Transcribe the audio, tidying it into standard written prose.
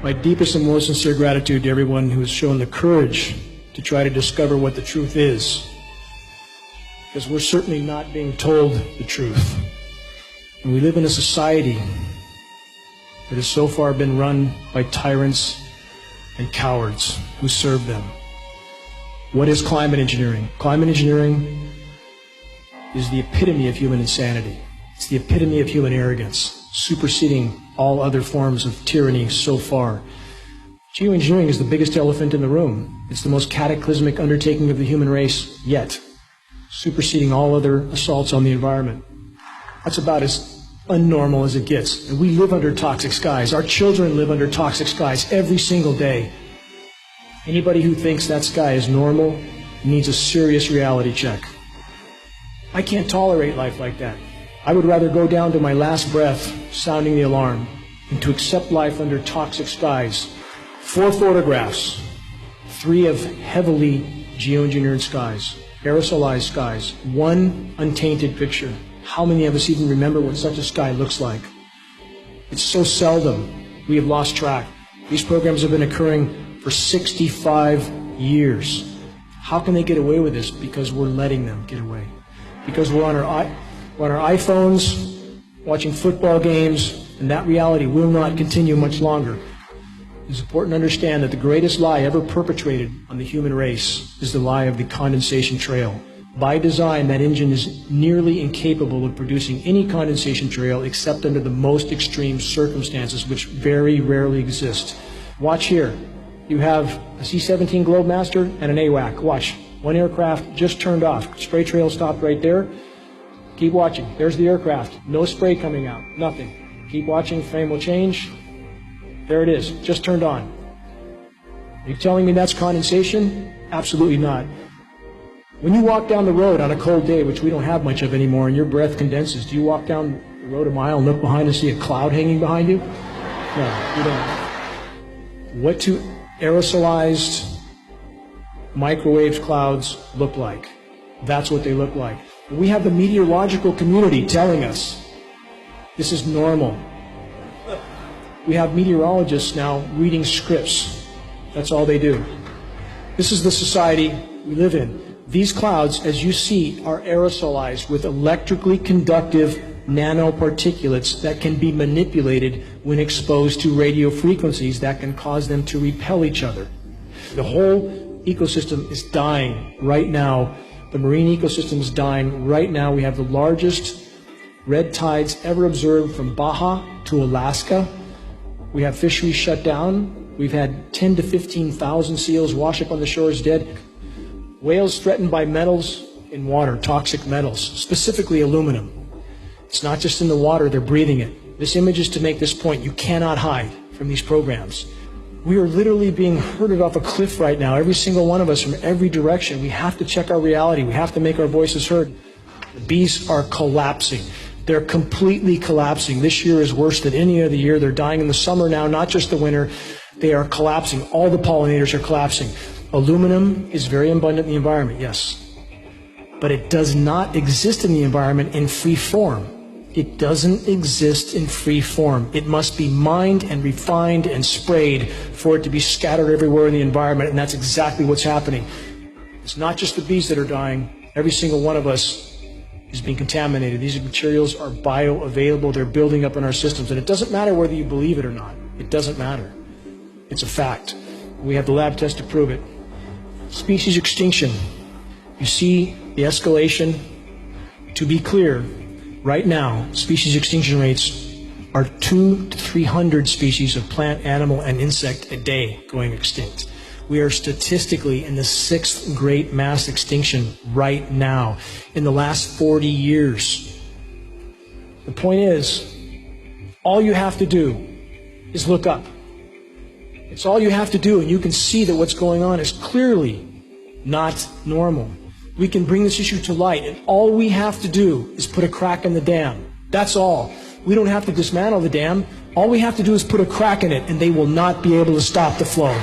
My deepest and most sincere gratitude to everyone who has shown the courage to try to discover what the truth is. Because we're certainly not being told the truth. And we live in a society that has so far been run by tyrants and cowards who serve them. What is climate engineering? Climate engineering is the epitome of human insanity. It's the epitome of human arrogance, superseding all other forms of tyranny so far. Geoengineering is the biggest elephant in the room. It's the most cataclysmic undertaking of the human race yet, superseding all other assaults on the environment. That's about as unnormal as it gets. And we live under toxic skies. Our children live under toxic skies every single day. Anybody who thinks that sky is normal needs a serious reality check. I can't tolerate life like that. I would rather go down to my last breath sounding the alarm than to accept life under toxic skies. 4 photographs, 3 of heavily geoengineered skies, aerosolized skies, 1 untainted picture. How many of us even remember what such a sky looks like? It's so seldom. We have lost track. These programs have been occurring for 65 years. How can they get away with this? Because we're letting them get away. Because we're on our iPhones, watching football games, and that reality will not continue much longer. It's important to understand that the greatest lie ever perpetrated on the human race is the lie of the condensation trail. By design, that engine is nearly incapable of producing any condensation trail except under the most extreme circumstances, which very rarely exist. Watch here. You have a C-17 Globemaster and an AWAC. Watch. 1 aircraft just turned off. Spray trail stopped right there. Keep watching. There's the aircraft. No spray coming out. Nothing. Keep watching. Frame will change. There it is. Just turned on. Are you telling me that's condensation? Absolutely not. When you walk down the road on a cold day, which we don't have much of anymore, and your breath condenses, do you walk down the road a mile and look behind and see a cloud hanging behind you? No, you don't. What do aerosolized microwave clouds look like? That's what they look like. We have the meteorological community telling us this is normal. We have meteorologists now reading scripts. That's all they do. This is the society we live in. These clouds, as you see, are aerosolized with electrically conductive nanoparticulates that can be manipulated when exposed to radio frequencies that can cause them to repel each other. The whole ecosystem is dying right now. The marine ecosystem is dying right now. We have the largest red tides ever observed from Baja to Alaska. We have fisheries shut down. We've had 10 to 15,000 seals wash up on the shores dead. Whales threatened by metals in water, toxic metals, specifically aluminum. It's not just in the water, they're breathing it. This image is to make this point. You cannot hide from these programs. We are literally being herded off a cliff right now, every single one of us from every direction. We have to check our reality. We have to make our voices heard. The bees are collapsing. They're completely collapsing. This year is worse than any other year. They're dying in the summer now, not just the winter. They are collapsing. All the pollinators are collapsing. Aluminum is very abundant in the environment, yes. But it does not exist in the environment in free form. It doesn't exist in free form. It must be mined and refined and sprayed for it to be scattered everywhere in the environment, and that's exactly what's happening. It's not just the bees that are dying. Every single one of us is being contaminated. These materials are bioavailable. They're building up in our systems, and it doesn't matter whether you believe it or not. It doesn't matter. It's a fact. We have the lab test to prove it. Species extinction. You see the escalation. To be clear, right now, species extinction rates are 200 to 300 species of plant, animal, and insect a day going extinct. We are statistically in the 6th great mass extinction right now in the last 40 years. The point is, all you have to do is look up. It's all you have to do, and you can see that what's going on is clearly not normal. We can bring this issue to light, and all we have to do is put a crack in the dam. That's all. We don't have to dismantle the dam. All we have to do is put a crack in it, and they will not be able to stop the flow.